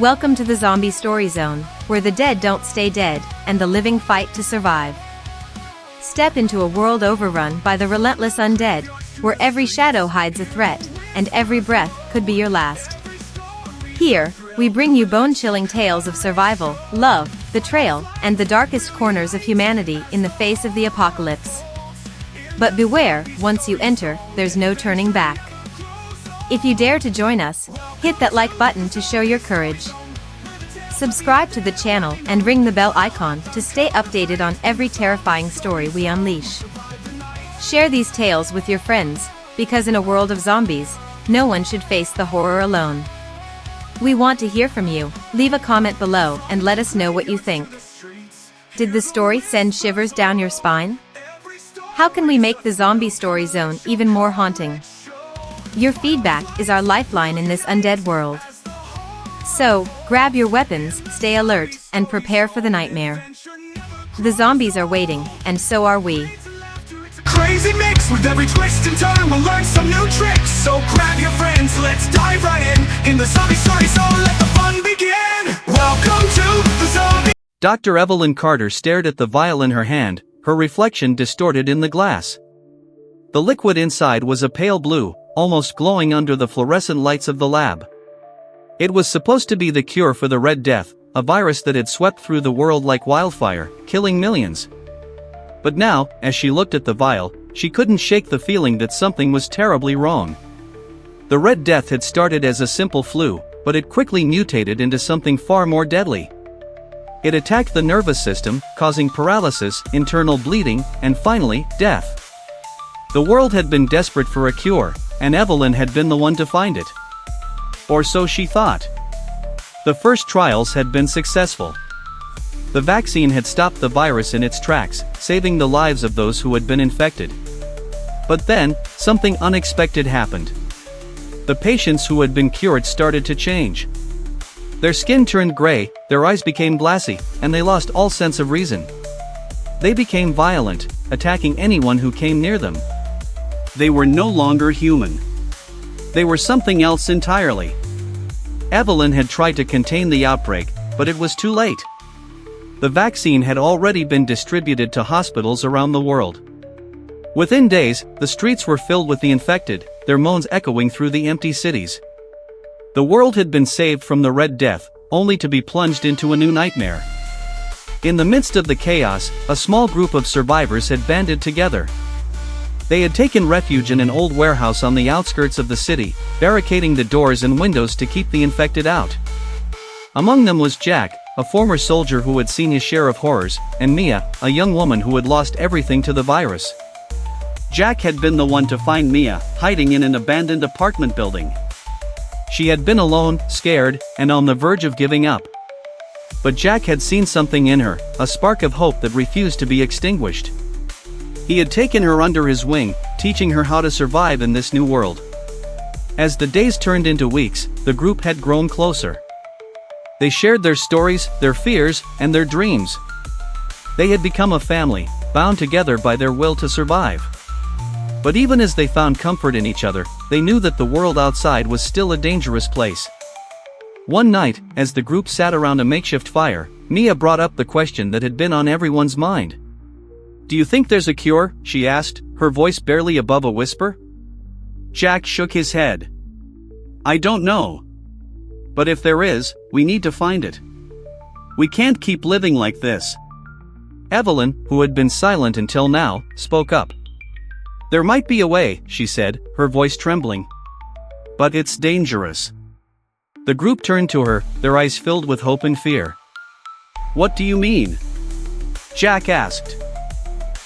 Welcome to the Zombie Story Zone, where the dead don't stay dead, and the living fight to survive. Step into a world overrun by the relentless undead, where every shadow hides a threat, and every breath could be your last. Here, we bring you bone-chilling tales of survival, love, betrayal, and the darkest corners of humanity in the face of the apocalypse. But beware, once you enter, there's no turning back. If you dare to join us, hit that like button to show your courage. Subscribe to the channel and ring the bell icon to stay updated on every terrifying story we unleash. Share these tales with your friends, because in a world of zombies, no one should face the horror alone. We want to hear from you. Leave a comment below and let us know what you think. Did the story send shivers down your spine? How can we make the Zombie Story Zone even more haunting? Your feedback is our lifeline in this undead world. So, grab your weapons, stay alert, and prepare for the nightmare. The zombies are waiting, and so are we. Crazy mix with every twist and turn, we'll learn some new tricks. So grab your friends, let's dive right in the Zombie Story Zone, let the fun begin. Welcome to the Zombie. Dr. Evelyn Carter stared at the vial in her hand, her reflection distorted in the glass. The liquid inside was a pale blue, almost glowing under the fluorescent lights of the lab. It was supposed to be the cure for the Red Death, a virus that had swept through the world like wildfire, killing millions. But now, as she looked at the vial, she couldn't shake the feeling that something was terribly wrong. The Red Death had started as a simple flu, but it quickly mutated into something far more deadly. It attacked the nervous system, causing paralysis, internal bleeding, and finally, death. The world had been desperate for a cure, and Evelyn had been the one to find it. Or so she thought. The first trials had been successful. The vaccine had stopped the virus in its tracks, saving the lives of those who had been infected. But then, something unexpected happened. The patients who had been cured started to change. Their skin turned gray, their eyes became glassy, and they lost all sense of reason. They became violent, attacking anyone who came near them. They were no longer human. They were something else entirely. Evelyn had tried to contain the outbreak, but it was too late. The vaccine had already been distributed to hospitals around the world. Within days, the streets were filled with the infected, their moans echoing through the empty cities. The world had been saved from the Red Death, only to be plunged into a new nightmare. In the midst of the chaos, a small group of survivors had banded together. They had taken refuge in an old warehouse on the outskirts of the city, barricading the doors and windows to keep the infected out. Among them was Jack, a former soldier who had seen his share of horrors, and Mia, a young woman who had lost everything to the virus. Jack had been the one to find Mia, hiding in an abandoned apartment building. She had been alone, scared, and on the verge of giving up. But Jack had seen something in her, a spark of hope that refused to be extinguished. He had taken her under his wing, teaching her how to survive in this new world. As the days turned into weeks, the group had grown closer. They shared their stories, their fears, and their dreams. They had become a family, bound together by their will to survive. But even as they found comfort in each other, they knew that the world outside was still a dangerous place. One night, as the group sat around a makeshift fire, Mia brought up the question that had been on everyone's mind. "Do you think there's a cure?" she asked, her voice barely above a whisper. Jack shook his head. "I don't know. But if there is, we need to find it. We can't keep living like this." Evelyn, who had been silent until now, spoke up. "There might be a way," she said, her voice trembling. "But it's dangerous." The group turned to her, their eyes filled with hope and fear. "What do you mean?" Jack asked.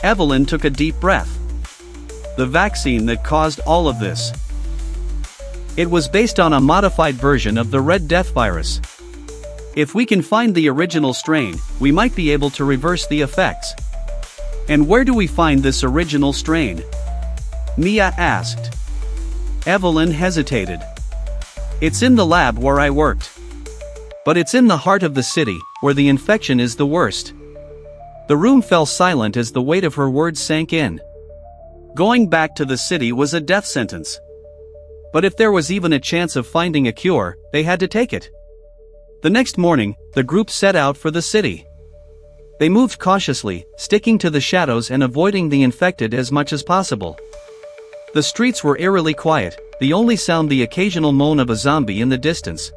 Evelyn took a deep breath. "The vaccine that caused all of this. It was based on a modified version of the Red Death virus. If we can find the original strain, we might be able to reverse the effects." "And where do we find this original strain?" Mia asked. Evelyn hesitated. "It's in the lab where I worked. But it's in the heart of the city, where the infection is the worst." The room fell silent as the weight of her words sank in. Going back to the city was a death sentence. But if there was even a chance of finding a cure, they had to take it. The next morning, the group set out for the city. They moved cautiously, sticking to the shadows and avoiding the infected as much as possible. The streets were eerily quiet, the only sound the occasional moan of a zombie in the distance.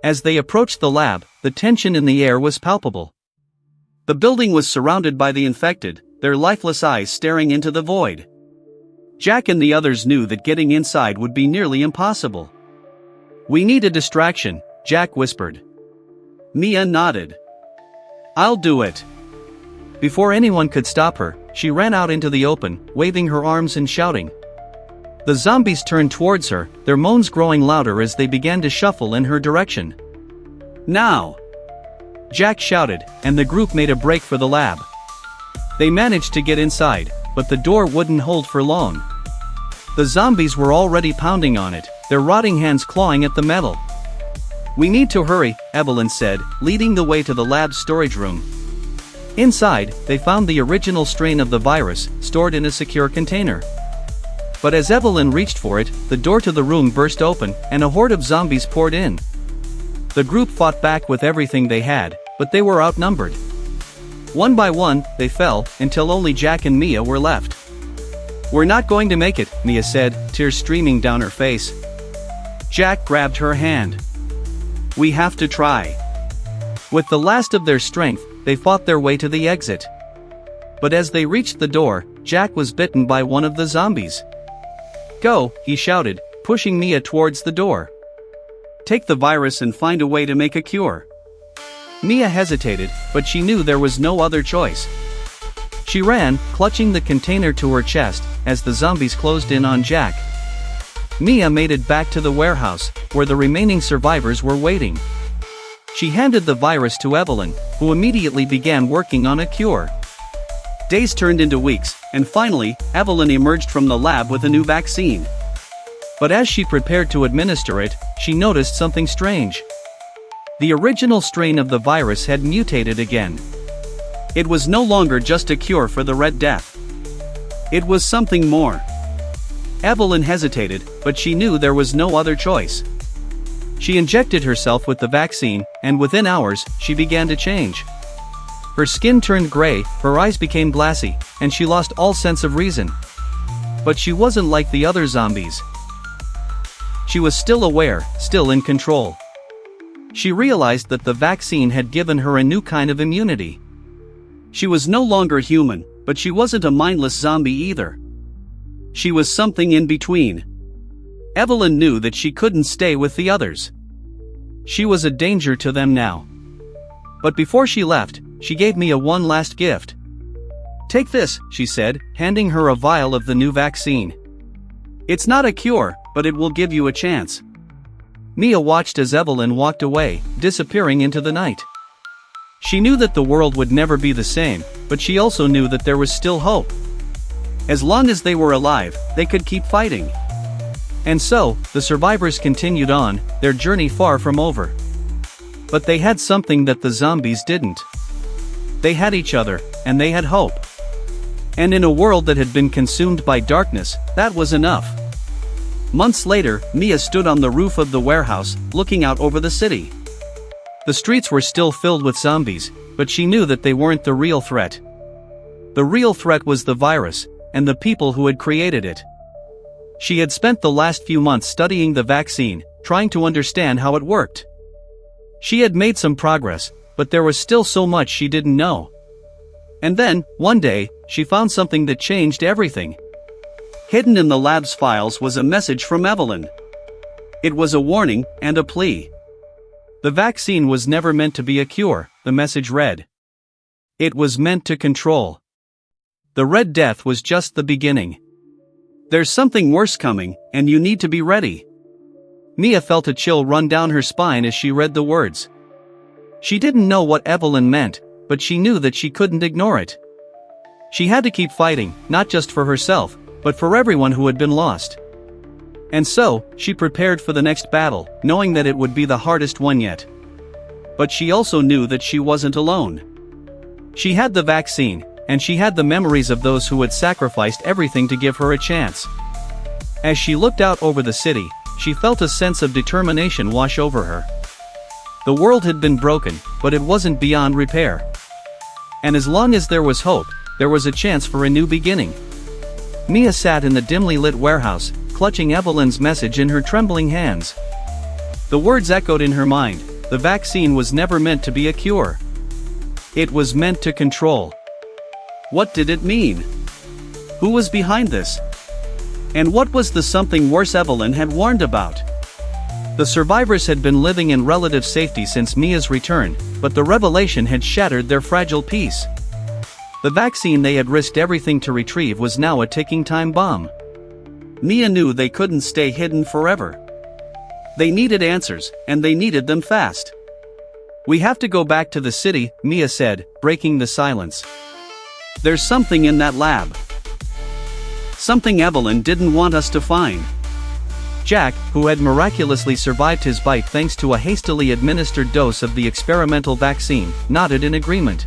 As they approached the lab, the tension in the air was palpable. The building was surrounded by the infected, their lifeless eyes staring into the void. Jack and the others knew that getting inside would be nearly impossible. "We need a distraction," Jack whispered. Mia nodded. "I'll do it." Before anyone could stop her, she ran out into the open, waving her arms and shouting. The zombies turned towards her, their moans growing louder as they began to shuffle in her direction. "Now!" Jack shouted, and the group made a break for the lab. They managed to get inside, but the door wouldn't hold for long. The zombies were already pounding on it, their rotting hands clawing at the metal. "We need to hurry," Evelyn said, leading the way to the lab's storage room. Inside, they found the original strain of the virus, stored in a secure container. But as Evelyn reached for it, the door to the room burst open, and a horde of zombies poured in. The group fought back with everything they had, but they were outnumbered. One by one, they fell, until only Jack and Mia were left. "We're not going to make it," Mia said, tears streaming down her face. Jack grabbed her hand. "We have to try." With the last of their strength, they fought their way to the exit. But as they reached the door, Jack was bitten by one of the zombies. "Go," he shouted, pushing Mia towards the door. "Take the virus and find a way to make a cure." Mia hesitated, but she knew there was no other choice. She ran, clutching the container to her chest, as the zombies closed in on Jack. Mia made it back to the warehouse, where the remaining survivors were waiting. She handed the virus to Evelyn, who immediately began working on a cure. Days turned into weeks, and finally, Evelyn emerged from the lab with a new vaccine. But as she prepared to administer it, she noticed something strange. The original strain of the virus had mutated again. It was no longer just a cure for the Red Death. It was something more. Evelyn hesitated, but she knew there was no other choice. She injected herself with the vaccine, and within hours, she began to change. Her skin turned gray, her eyes became glassy, and she lost all sense of reason. But she wasn't like the other zombies. She was still aware, still in control. She realized that the vaccine had given her a new kind of immunity. She was no longer human, but she wasn't a mindless zombie either. She was something in between. Evelyn knew that she couldn't stay with the others. She was a danger to them now. But before she left, she gave Mia one last gift. "Take this," she said, handing her a vial of the new vaccine. "It's not a cure, but it will give you a chance." Mia watched as Evelyn walked away, disappearing into the night. She knew that the world would never be the same, but she also knew that there was still hope. As long as they were alive, they could keep fighting. And so, the survivors continued on, their journey far from over. But they had something that the zombies didn't. They had each other, and they had hope. And in a world that had been consumed by darkness, that was enough. Months later, Mia stood on the roof of the warehouse, looking out over the city. The streets were still filled with zombies, but she knew that they weren't the real threat. The real threat was the virus, and the people who had created it. She had spent the last few months studying the vaccine, trying to understand how it worked. She had made some progress, but there was still so much she didn't know. And then, one day, she found something that changed everything. Hidden in the lab's files was a message from Evelyn. It was a warning and a plea. The vaccine was never meant to be a cure, the message read. It was meant to control. The Red Death was just the beginning. There's something worse coming, and you need to be ready. Mia felt a chill run down her spine as she read the words. She didn't know what Evelyn meant, but she knew that she couldn't ignore it. She had to keep fighting, not just for herself, but for everyone who had been lost. And so, she prepared for the next battle, knowing that it would be the hardest one yet. But she also knew that she wasn't alone. She had the vaccine, and she had the memories of those who had sacrificed everything to give her a chance. As she looked out over the city, she felt a sense of determination wash over her. The world had been broken, but it wasn't beyond repair. And as long as there was hope, there was a chance for a new beginning. Mia sat in the dimly lit warehouse, clutching Evelyn's message in her trembling hands. The words echoed in her mind: the vaccine was never meant to be a cure. It was meant to control. What did it mean? Who was behind this? And what was the something worse Evelyn had warned about? The survivors had been living in relative safety since Mia's return, but the revelation had shattered their fragile peace. The vaccine they had risked everything to retrieve was now a ticking time bomb. Mia knew they couldn't stay hidden forever. They needed answers, and they needed them fast. "We have to go back to the city," Mia said, breaking the silence. "There's something in that lab. Something Evelyn didn't want us to find." Jack, who had miraculously survived his bite thanks to a hastily administered dose of the experimental vaccine, nodded in agreement.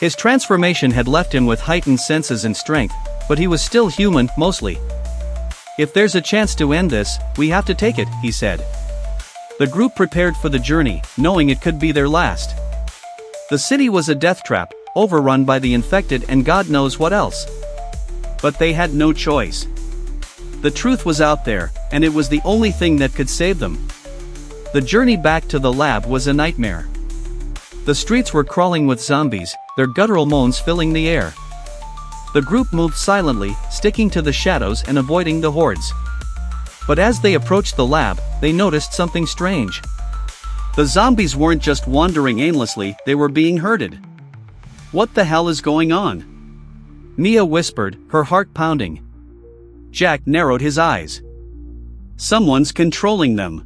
His transformation had left him with heightened senses and strength, but he was still human, mostly. "If there's a chance to end this, we have to take it," he said. The group prepared for the journey, knowing it could be their last. The city was a death trap, overrun by the infected and God knows what else. But they had no choice. The truth was out there, and it was the only thing that could save them. The journey back to the lab was a nightmare. The streets were crawling with zombies, their guttural moans filling the air. The group moved silently, sticking to the shadows and avoiding the hordes. But as they approached the lab, they noticed something strange. The zombies weren't just wandering aimlessly, they were being herded. "What the hell is going on?" Mia whispered, her heart pounding. Jack narrowed his eyes. "Someone's controlling them."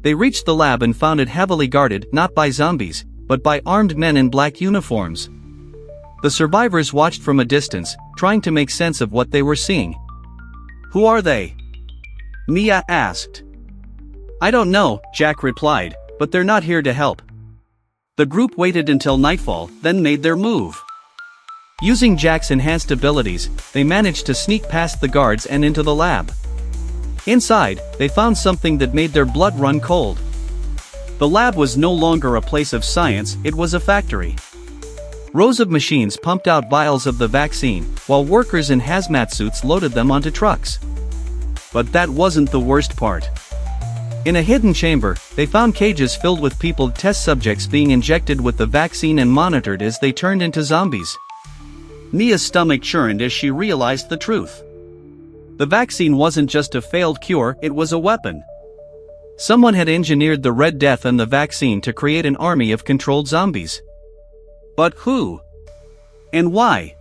They reached the lab and found it heavily guarded, not by zombies, but by armed men in black uniforms. The survivors watched from a distance, trying to make sense of what they were seeing. "Who are they?" Mia asked. "I don't know," Jack replied, "but they're not here to help." The group waited until nightfall, then made their move. Using Jack's enhanced abilities, they managed to sneak past the guards and into the lab. Inside, they found something that made their blood run cold. The lab was no longer a place of science, it was a factory. Rows of machines pumped out vials of the vaccine, while workers in hazmat suits loaded them onto trucks. But that wasn't the worst part. In a hidden chamber, they found cages filled with people, test subjects being injected with the vaccine and monitored as they turned into zombies. Mia's stomach churned as she realized the truth. The vaccine wasn't just a failed cure, it was a weapon. Someone had engineered the Red Death and the vaccine to create an army of controlled zombies. But who? And why?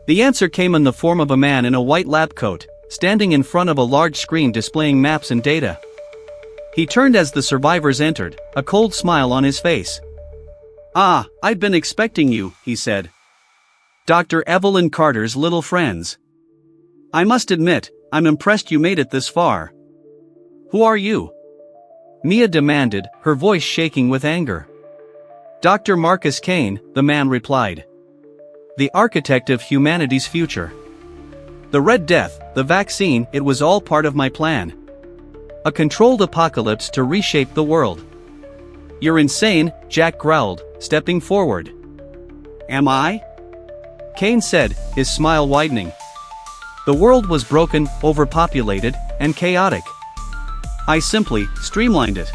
The answer came in the form of a man in a white lab coat, standing in front of a large screen displaying maps and data. He turned as the survivors entered, a cold smile on his face. "Ah, I've been expecting you," he said. "Dr. Evelyn Carter's little friends. I must admit, I'm impressed you made it this far." "Who are you?" Mia demanded, her voice shaking with anger. "Dr. Marcus Kane," the man replied. "The architect of humanity's future. The Red Death, the vaccine, it was all part of my plan. A controlled apocalypse to reshape the world." "You're insane," Jack growled, stepping forward. "Am I?" Kane said, his smile widening. "The world was broken, overpopulated, and chaotic. I simply streamlined it.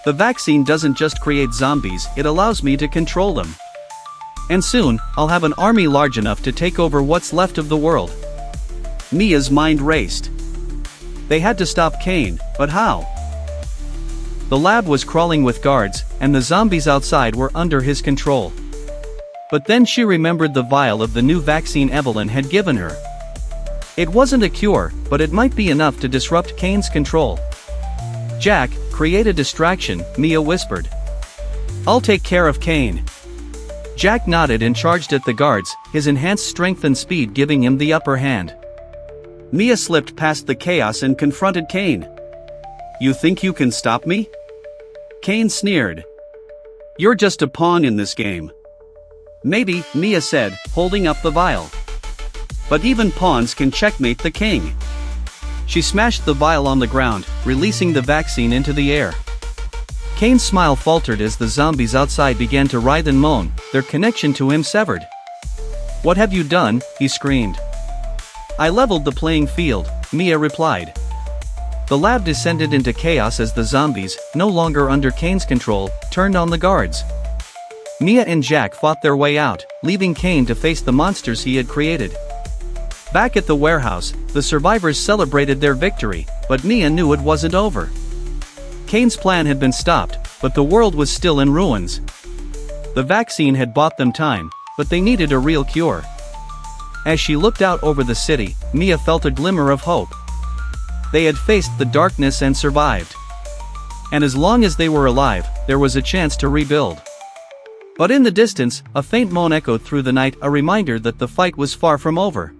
The vaccine doesn't just create zombies, it allows me to control them. And soon, I'll have an army large enough to take over what's left of the world." Mia's mind raced. They had to stop Kane, but how? The lab was crawling with guards, and the zombies outside were under his control. But then she remembered the vial of the new vaccine Evelyn had given her. It wasn't a cure, but it might be enough to disrupt Kane's control. "Jack, create a distraction," Mia whispered. "I'll take care of Kane." Jack nodded and charged at the guards, his enhanced strength and speed giving him the upper hand. Mia slipped past the chaos and confronted Kane. "You think you can stop me?" Kane sneered. "You're just a pawn in this game." "Maybe," Mia said, holding up the vial. "But even pawns can checkmate the king." She smashed the vial on the ground, releasing the vaccine into the air. Kane's smile faltered as the zombies outside began to writhe and moan, their connection to him severed. "What have you done?" he screamed. "I leveled the playing field," Mia replied. The lab descended into chaos as the zombies, no longer under Kane's control, turned on the guards. Mia and Jack fought their way out, leaving Kane to face the monsters he had created. Back at the warehouse, the survivors celebrated their victory, but Mia knew it wasn't over. Kane's plan had been stopped, but the world was still in ruins. The vaccine had bought them time, but they needed a real cure. As she looked out over the city, Mia felt a glimmer of hope. They had faced the darkness and survived. And as long as they were alive, there was a chance to rebuild. But in the distance, a faint moan echoed through the night, a reminder that the fight was far from over.